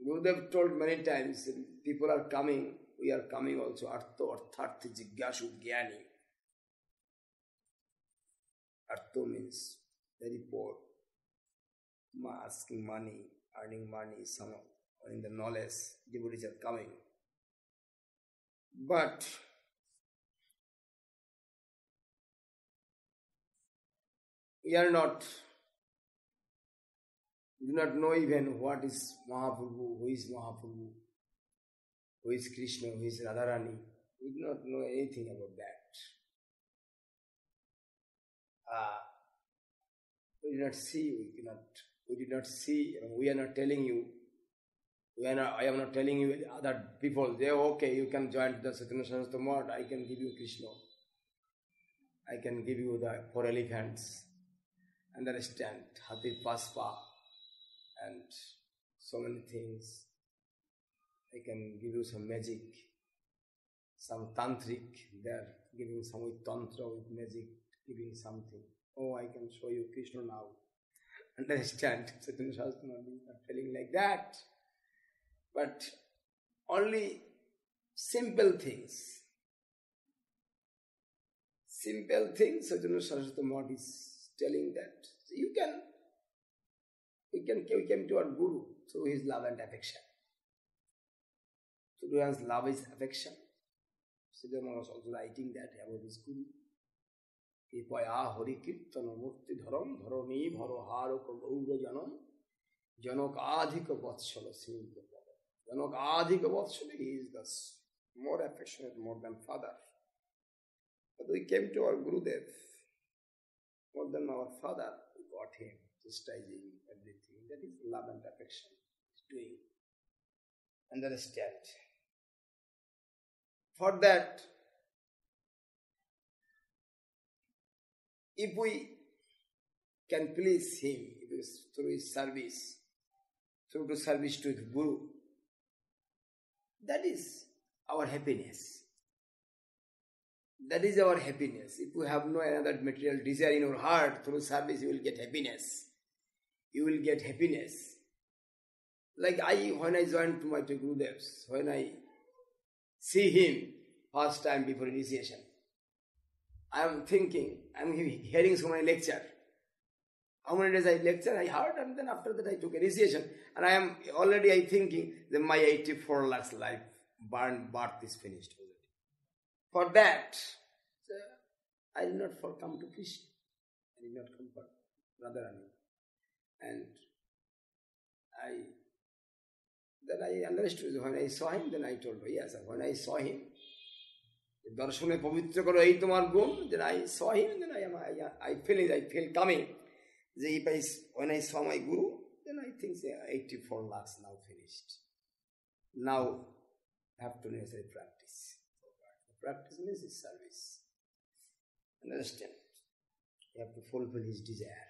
Gurudev told many times, people are coming, we are coming also. Artho artharthi jigyashu jnani. Artho means very poor, asking money, earning money, some in the knowledge, devotees are coming. But we are not, do not know even what is Mahaprabhu, who is Mahaprabhu, who is Krishna, who is Radharani. We do not know anything about that. We do not see, we did not see, we are not telling you, I am not telling you other people, they are okay, you can join the Chaitanya Saraswati Math, I can give you Krishna, I can give you the 4 elephants, understand, Hathi Paspa, and so many things. I can give you some magic, some tantric, they are giving some with tantra, with magic, giving something. Oh, I can show you Krishna now. Understand? Chaitanya Saraswati Math is not telling like that. But only simple things. Simple things, Chaitanya Saraswati Math is telling that. So we came to our Guru through his love and affection. Through his love is affection. Siddhartha was also writing that about his Guru. Ipaya Hari Kirtana Murti Dharam Dharani Bharoharaka Gaura Janam Janakadhika Vatsala Sindhu. Janakadhika Vatsala, he is thus more affectionate, more than father. But we came to our Gurudev, more than our father, we got him, chastising everything. That is love and affection he is doing. Understand? For that, if we can please him through his service, through the service to the Guru, that is our happiness. That is our happiness. If you have no another material desire in your heart, through service you will get happiness. You will get happiness. Like when I joined to my two Gurudevs, when I see him first time before initiation, I am thinking, I am hearing so many lecture. How many days I lecture, I heard, and then after that I took initiation. And I am already thinking that my 84 lakhs life birth is finished already. For that, I did not come to Krishna. I did not come for Radharani. And then I understood, when I saw him, then I told her, yes, when I saw him, Darshane Pavitra Karo Ei Tomar Gun, then I saw him, then I feel coming. When I saw my Guru, then I think 84 lakhs now finished. Now I have to necessarily practice. Practice means his service. Understand? You have to fulfill his desire.